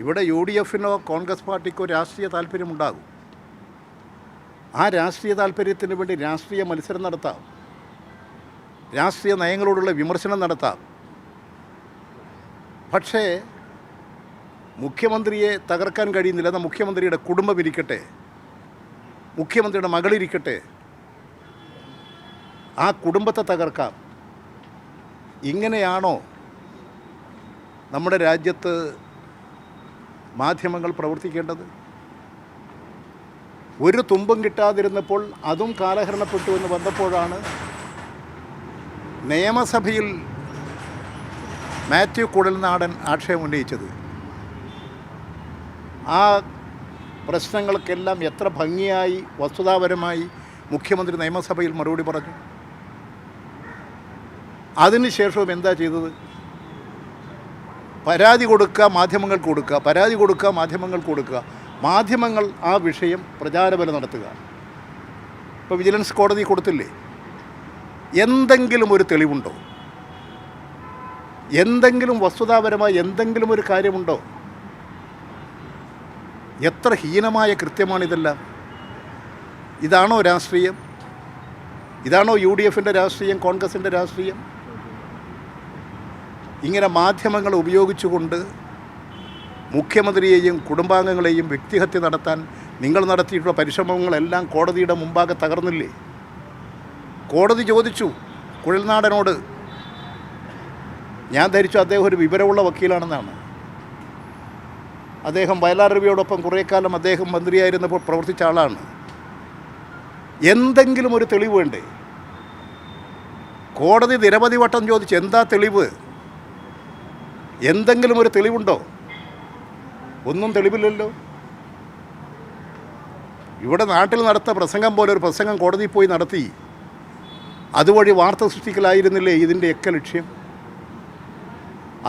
ഇവിടെ UDFനോ കോൺഗ്രസ് പാർട്ടിക്കോ രാഷ്ട്രീയ താല്പര്യമുണ്ടാകും. ആ രാഷ്ട്രീയ താല്പര്യത്തിന് വേണ്ടി രാഷ്ട്രീയ മത്സരം നടത്താം, രാഷ്ട്രീയ നയങ്ങളോടുള്ള വിമർശനം നടത്താം. പക്ഷേ മുഖ്യമന്ത്രിയെ തകർക്കാൻ കഴിയുന്നില്ല. എന്നാൽ മുഖ്യമന്ത്രിയുടെ കുടുംബം ഇരിക്കട്ടെ, മുഖ്യമന്ത്രിയുടെ മകളിരിക്കട്ടെ, ആ കുടുംബത്തെ തകർക്കാം. ഇങ്ങനെയാണോ നമ്മുടെ രാജ്യത്ത് മാധ്യമങ്ങൾ പ്രവർത്തിക്കേണ്ടത്? ഒരു തുമ്പും കിട്ടാതിരുന്നപ്പോൾ അതും കാലഹരണപ്പെട്ടു എന്ന് വന്നപ്പോഴാണ് നിയമസഭയിൽ മാത്യു കുഴൽനാടൻ ആക്ഷേപം ഉന്നയിച്ചത്. ആ പ്രശ്നങ്ങൾക്കെല്ലാം എത്ര ഭംഗിയായി വസ്തുതാപരമായി മുഖ്യമന്ത്രി നിയമസഭയിൽ മറുപടി പറഞ്ഞു. അതിനുശേഷവും എന്താ ചെയ്തത്? പരാതി കൊടുക്കുക, മാധ്യമങ്ങൾക്ക് കൊടുക്കുക, പരാതി കൊടുക്കുക, മാധ്യമങ്ങൾക്ക് കൊടുക്കുക. മാധ്യമങ്ങൾ ആ വിഷയം പ്രചാരബല നടത്തുക. ഇപ്പോൾ വിജിലൻസ് കോടതി കൊടുത്തില്ലേ? എന്തെങ്കിലും ഒരു തെളിവുണ്ടോ? എന്തെങ്കിലും വസ്തുതാപരമായി എന്തെങ്കിലും ഒരു കാര്യമുണ്ടോ? എത്ര ഹീനമായ കൃത്യമാണിതെല്ലാം. ഇതാണോ രാഷ്ട്രീയം? ഇതാണോ UDFൻ്റെ രാഷ്ട്രീയം, കോൺഗ്രസിൻ്റെ രാഷ്ട്രീയം? ഇങ്ങനെ മാധ്യമങ്ങൾ ഉപയോഗിച്ചുകൊണ്ട് മുഖ്യമന്ത്രിയെയും കുടുംബാംഗങ്ങളെയും വ്യക്തിഹത്യ നടത്താൻ നിങ്ങൾ നടത്തിയിട്ടുള്ള പരിശ്രമങ്ങളെല്ലാം കോടതിയുടെ മുമ്പാകെ തകർന്നില്ലേ? കോടതി ചോദിച്ചു കുഴൽനാടനോട്. ഞാൻ ധരിച്ചു അദ്ദേഹം ഒരു വിവരമുള്ള വക്കീലാണെന്നാണ്. അദ്ദേഹം വയലാർ രവിയോടൊപ്പം കുറേ കാലം അദ്ദേഹം മന്ത്രിയായിരുന്നപ്പോൾ പ്രവർത്തിച്ച ആളാണ്. എന്തെങ്കിലും ഒരു തെളിവ് വേണ്ടേ? കോടതി നിരവധി വട്ടം ചോദിച്ചു, എന്താ തെളിവ്? എന്തെങ്കിലും ഒരു തെളിവുണ്ടോ? ഒന്നും തെളിവില്ലല്ലോ. ഇവിടെ നാട്ടിൽ നടത്ത പ്രസംഗം പോലെ ഒരു പ്രസംഗം കോടതിയിൽ പോയി നടത്തി. അതുവഴി വാർത്ത സൃഷ്ടിക്കലായിരുന്നില്ലേ ഇതിൻ്റെയൊക്കെ ലക്ഷ്യം?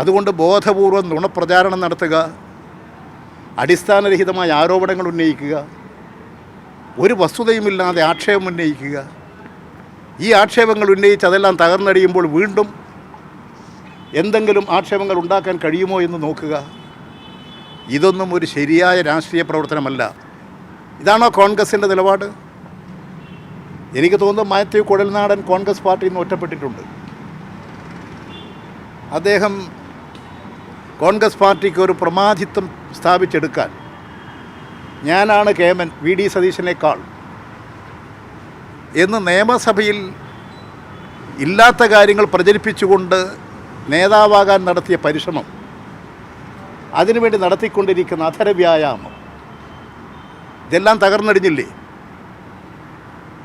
അതുകൊണ്ട് ബോധപൂർവം നുണപ്രചാരണം നടത്തുക, അടിസ്ഥാനരഹിതമായ ആരോപണങ്ങൾ ഉന്നയിക്കുക, ഒരു വസ്തുതയുമില്ലാതെ ആക്ഷേപം ഉന്നയിക്കുക. ഈ ആക്ഷേപങ്ങൾ ഉന്നയിച്ച് അതെല്ലാം തകർന്നടിയുമ്പോൾ വീണ്ടും എന്തെങ്കിലും ആക്ഷേപങ്ങൾ ഉണ്ടാക്കാൻ കഴിയുമോ എന്ന് നോക്കുക. ഇതൊന്നും ഒരു ശരിയായ രാഷ്ട്രീയ പ്രവർത്തനമല്ല. ഇതാണോ കോൺഗ്രസിൻ്റെ നിലപാട്? എനിക്ക് തോന്നുന്നു മാത്യു കുഴൽനാടൻ കോൺഗ്രസ് പാർട്ടിയിൽ നിന്ന് ഒറ്റപ്പെട്ടിട്ടുണ്ട്. അദ്ദേഹം കോൺഗ്രസ് പാർട്ടിക്ക് ഒരു പ്രമാദിത്വം സ്ഥാപിച്ചെടുക്കാൻ ഞാനാണ് കേമൻ VD സതീശനേക്കാൾ എന്ന് നിയമസഭയിൽ ഇല്ലാത്ത കാര്യങ്ങൾ പ്രചരിപ്പിച്ചുകൊണ്ട് നേതാവാകാൻ നടത്തിയ പരിശ്രമം, അതിനുവേണ്ടി നടത്തിക്കൊണ്ടിരിക്കുന്ന അധരവ്യായാമം, ഇതെല്ലാം തകർന്നടിഞ്ഞില്ലേ?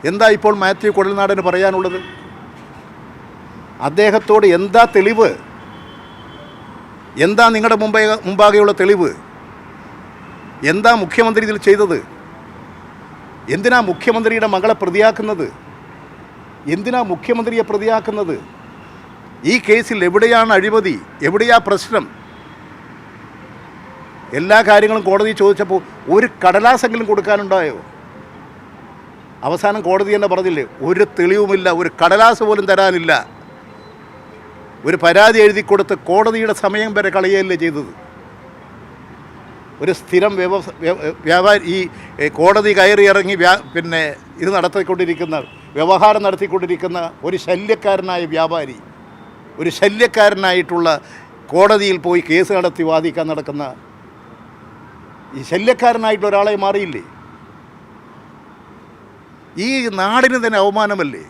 എന്താ ഇപ്പോൾ മാത്യു കുഴൽനാടന് പറയാനുള്ളത്? അദ്ദേഹത്തോട് എന്താ തെളിവ്? എന്താ നിങ്ങളുടെ മുമ്പാകെയുള്ള തെളിവ്? എന്താ മുഖ്യമന്ത്രി ഇതിൽ ചെയ്തത്? എന്തിനാ മുഖ്യമന്ത്രിയുടെ മകളെ പ്രതിയാക്കുന്നത്? എന്തിനാ മുഖ്യമന്ത്രിയെ പ്രതിയാക്കുന്നത്? ഈ കേസിൽ എവിടെയാണ് അഴിമതി? എവിടെയാ പ്രശ്നം? എല്ലാ കാര്യങ്ങളും കോടതി ചോദിച്ചപ്പോൾ ഒരു കടലാസെങ്കിലും കൊടുക്കാനുണ്ടായോ? അവസാനം കോടതി തന്നെ പറഞ്ഞില്ലേ, ഒരു തെളിവുമില്ല, ഒരു കടലാസ് പോലും തരാനില്ല. ഒരു പരാതി എഴുതി കൊടുത്ത് കോടതിയുടെ സമയം വരെ കളയുകയല്ലേ ചെയ്തത്. ഒരു സ്ഥിരം വ്യാപാരി, ഈ കോടതി കയറി ഇറങ്ങി പിന്നെ ഇത് നടത്തിക്കൊണ്ടിരിക്കുന്ന, വ്യവഹാരം നടത്തിക്കൊണ്ടിരിക്കുന്ന ഒരു ശല്യക്കാരനായ വ്യാപാരി, ഒരു ശല്യക്കാരനായിട്ടുള്ള കോടതിയിൽ പോയി കേസ് നടത്തി വാദിക്കാൻ നടക്കുന്ന ഈ ശല്യക്കാരനായിട്ടുള്ള ഒരാളെ മാറിയില്ലേ? ഈ നാടിന് തന്നെ അവമാനമല്ലേ?